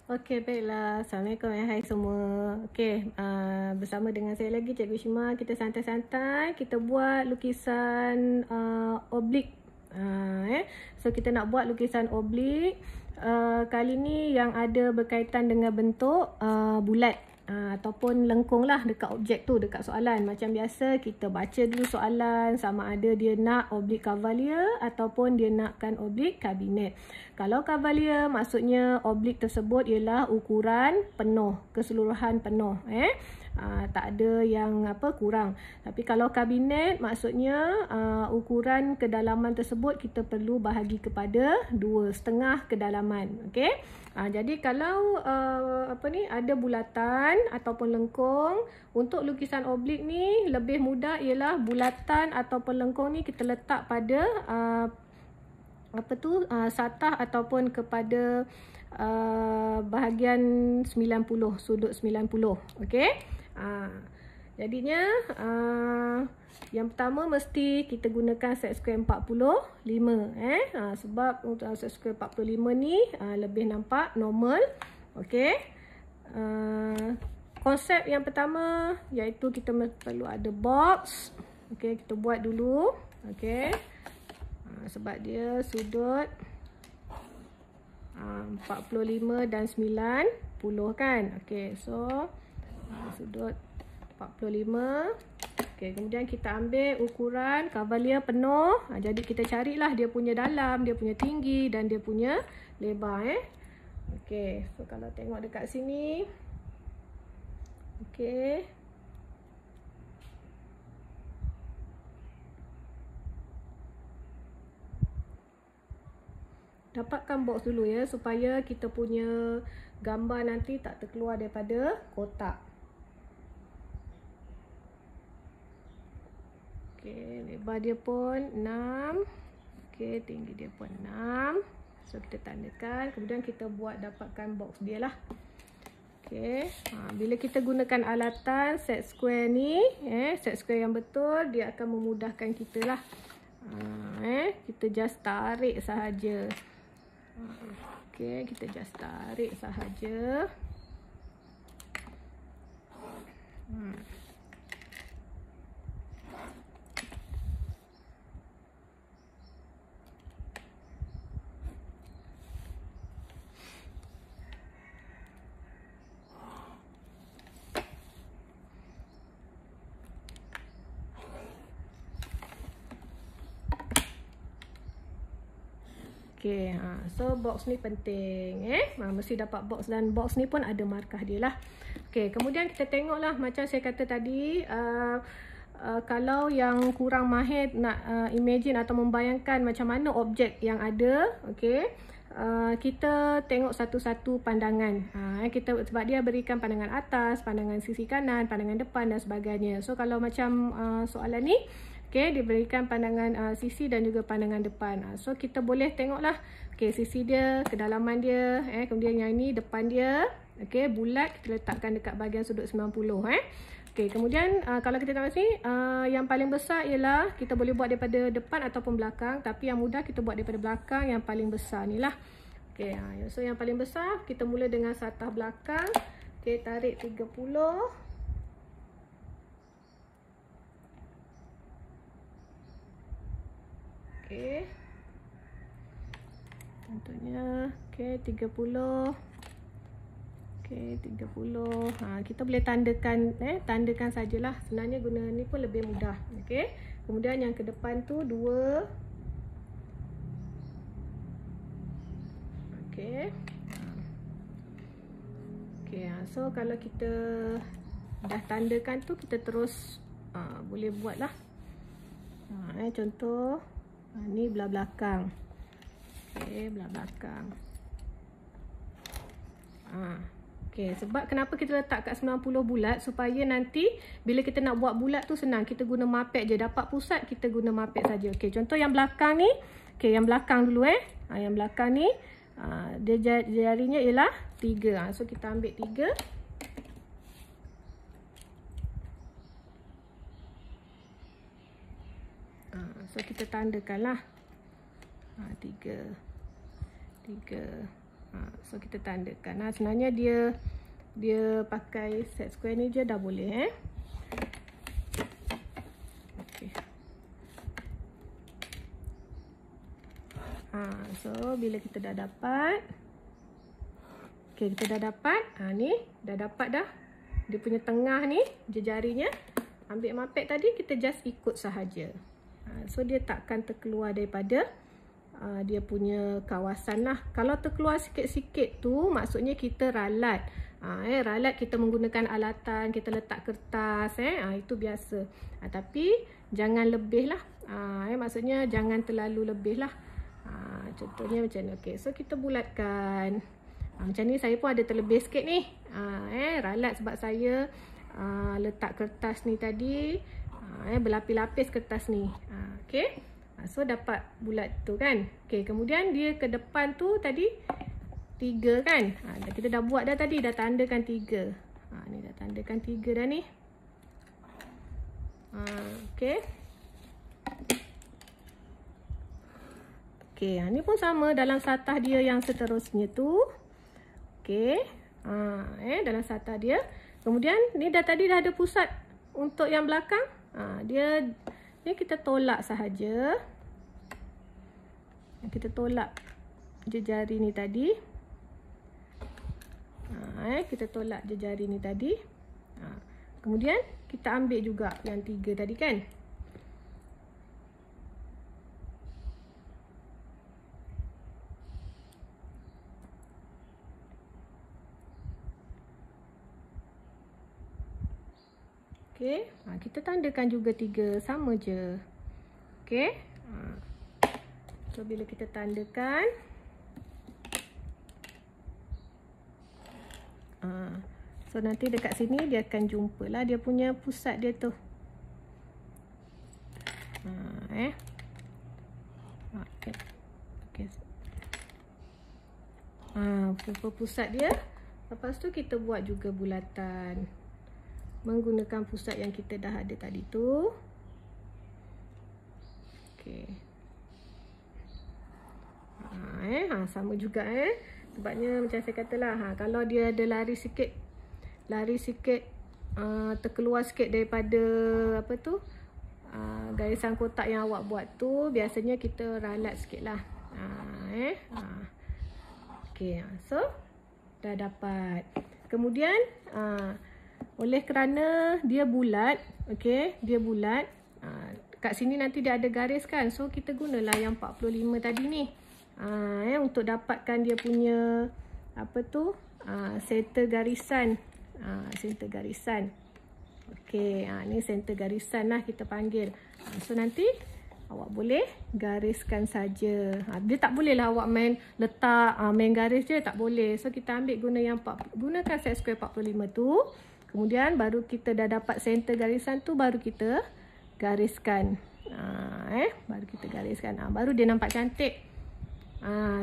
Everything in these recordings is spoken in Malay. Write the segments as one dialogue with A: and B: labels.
A: Okey, baiklah. Assalamualaikum hai semua. Okey, bersama dengan saya lagi Cikgu Shima. Kita santai-santai, kita buat lukisan oblik. So kita nak buat lukisan oblik. Kali ni yang ada berkaitan dengan bentuk bulat. Ataupun lengkung lah dekat objek tu, dekat soalan. Macam biasa kita baca dulu soalan sama ada dia nak oblik cavalier ataupun dia nakkan oblik kabinet. Kalau cavalier maksudnya oblik tersebut ialah ukuran penuh, keseluruhan penuh. Tak ada yang kurang. Tapi kalau kabinet maksudnya ukuran kedalaman tersebut kita perlu bahagi kepada 2,5 kedalaman. Okey. Jadi kalau ada bulatan ataupun lengkung, untuk lukisan oblik ni lebih mudah ialah bulatan ataupun lengkung ni kita letak pada satah ataupun kepada bahagian 90, sudut 90. Okey. Jadinya yang pertama mesti kita gunakan set square 45. Sebab untuk set square 45 ni lebih nampak normal. Okey. Konsep yang pertama iaitu kita perlu ada box. Okey, kita buat dulu. Okey. Sebab dia sudut 45 dan 90 kan. Okey, so sudut 45. Okey, kemudian kita ambil ukuran cavalier penuh. Jadi kita carilah dia punya dalam, dia punya tinggi dan dia punya lebar. Okey, so kalau tengok dekat sini. Okey. Dapatkan box dulu ya, supaya kita punya gambar nanti tak terkeluar daripada kotak. Okey, lebar dia pun 6. Okey, tinggi dia pun 6. So kita tandakan, kemudian kita buat dapatkan box dia lah. Okey, bila kita gunakan alatan set square ni, set square yang betul, dia akan memudahkan kita lah. Kita just tarik sahaja. Okey, kita just tarik sahaja. Okey, so box ni penting. Mesti dapat box dan box ni pun ada markah dia lah. Okey, kemudian kita tengoklah macam saya kata tadi, kalau yang kurang mahir nak imagine atau membayangkan macam mana objek yang ada, okey, kita tengok satu-satu pandangan. Sebab dia berikan pandangan atas, pandangan sisi kanan, pandangan depan dan sebagainya. So kalau macam soalan ni, okey, diberikan pandangan sisi dan juga pandangan depan. So kita boleh tengoklah, okey, sisi dia, kedalaman dia, kemudian yang ni depan dia, okey, bulat kita letakkan dekat bahagian sudut 90. Okey, kemudian kalau kita tengok sini, yang paling besar ialah kita boleh buat daripada depan ataupun belakang, tapi yang mudah kita buat daripada belakang, yang paling besar ni lah. Okey, so yang paling besar kita mula dengan satah belakang. Okey, tarik 30. Okey. Contohnya, okey, 30. Okey, 30. Kita boleh tandakan sajalah. Sebenarnya guna ni pun lebih mudah. Okey. Kemudian yang ke depan tu 2. Okey. Okey, so kalau kita dah tandakan tu, kita terus boleh buatlah. Contoh ni belah belakang. Okey, belah belakang. Okey, sebab kenapa kita letak kat 90 bulat, supaya nanti bila kita nak buat bulat tu senang. Kita guna marpek je, dapat pusat kita guna marpek saja. Okey, contoh yang belakang ni. Okey, yang belakang dulu yang belakang ni dia jarinya ialah 3. So kita ambil 3. So kita tandakanlah 3. So kita tandakan. Sebenarnya dia pakai set square ni je dah boleh. Okay. So bila kita dah dapat, okay, kita dah dapat. Ni dah dapat dah. Dia punya tengah ni jejarinya. Ambil mapet tadi, kita just ikut sahaja. So dia takkan terkeluar daripada dia punya kawasan lah. Kalau terkeluar sikit-sikit tu, maksudnya kita ralat. Ralat kita menggunakan alatan, kita letak kertas. Itu biasa. Tapi jangan lebih lah. Maksudnya jangan terlalu lebih lah. Contohnya macam ni. Okay, so kita bulatkan. Macam ni saya pun ada terlebih sikit ni. Ralat sebab saya letak kertas ni tadi. Berlapis-lapis kertas ni. Okay. So dapat bulat tu kan. Okay, kemudian dia ke depan tu tadi 3 kan. Kita dah buat dah tadi, dah tandakan 3. Ni dah tandakan 3 dah ni. Okay. Okay, ni pun sama dalam satah dia yang seterusnya tu. Okay. Dalam satah dia. Kemudian ni tadi dah ada pusat untuk yang belakang. Dia ni kita tolak sahaja. Kita tolak jejari ni tadi. Kita tolak jejari ni tadi. Kemudian kita ambil juga yang 3 tadi kan. Okey, kita tandakan juga 3 sama je. Okey. So bila kita tandakan, so nanti dekat sini dia akan jumpalah dia punya pusat dia tu. Okey. Pusat dia. Lepas tu kita buat juga bulatan menggunakan pusat yang kita dah ada tadi tu. Okey. Sama juga sebabnya macam saya katalah, kalau dia ada lari sikit terkeluar sikit daripada apa tu garisan kotak yang awak buat tu, biasanya kita ralat sikitlah. Okey, so dah dapat. Kemudian oleh kerana dia bulat, okey, dia bulat. Kat sini nanti dia ada garis kan. So kita gunalah yang 45 tadi ni. Untuk dapatkan dia punya apa tu? Center garisan. Center garisan. Okey, ni center garisan lah kita panggil. So nanti awak boleh gariskan saja. Dia tak boleh lah awak main letak main garis je, tak boleh. So kita ambil gunakan set square 45 tu. Kemudian baru kita dah dapat center garisan tu, baru kita gariskan. Baru kita gariskan. Baru dia nampak cantik.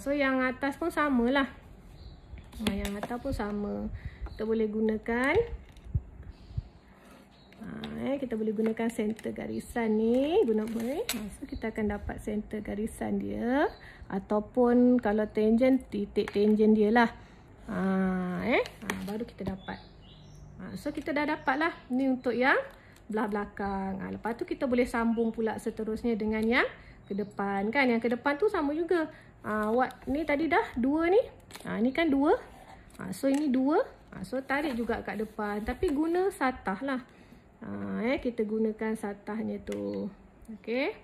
A: So yang atas pun samalah. Yang atas pun sama. Kita boleh gunakan kita boleh gunakan center garisan ni. So kita akan dapat center garisan dia. Ataupun kalau tangent, titik tangent dia lah. Baru kita dapat. So kita dah dapat lah. Ni untuk yang belah belakang. Lepas tu kita boleh sambung pula seterusnya dengan yang ke depan kan. Yang ke depan tu sama juga. Ni tadi dah 2 ni. Ni kan 2. So ini 2. So tarik juga kat depan. Tapi guna satah lah. Kita gunakan satahnya tu. Okey.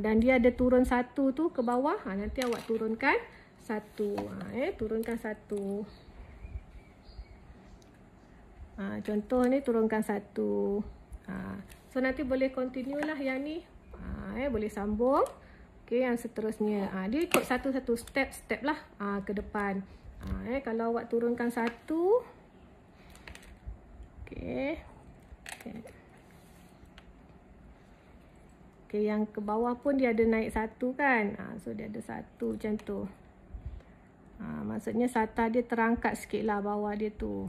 A: Dan dia ada turun 1 tu ke bawah. Nanti awak turunkan 1. Turunkan 1. Contoh ni turunkan 1. So nanti boleh continue lah yang ni. Boleh sambung. Okey, yang seterusnya. Dia ikut satu-satu step lah ke depan. Kalau awak turunkan 1. Okey. Okey, yang ke bawah pun dia ada naik 1 kan. So dia ada 1 macam tu. Maksudnya satah dia terangkat sikit lah bawah dia tu.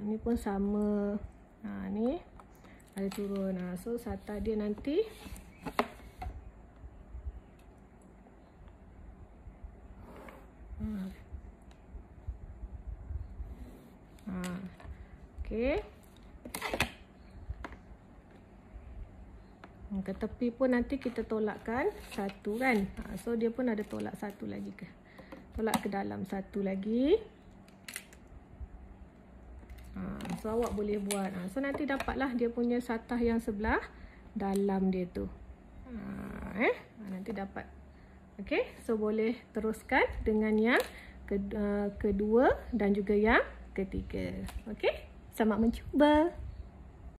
A: Ni pun sama. Ni ada turun. So satah dia nanti Okey. Ke tepi pun nanti kita tolakkan satu kan. So dia pun ada tolak satu lagi ke. Tolak ke dalam satu lagi. So awak boleh buat. So nanti dapatlah dia punya satah yang sebelah dalam dia tu. Nanti dapat. Okey, so boleh teruskan dengan yang kedua dan juga yang ketiga. Okey, selamat mencuba.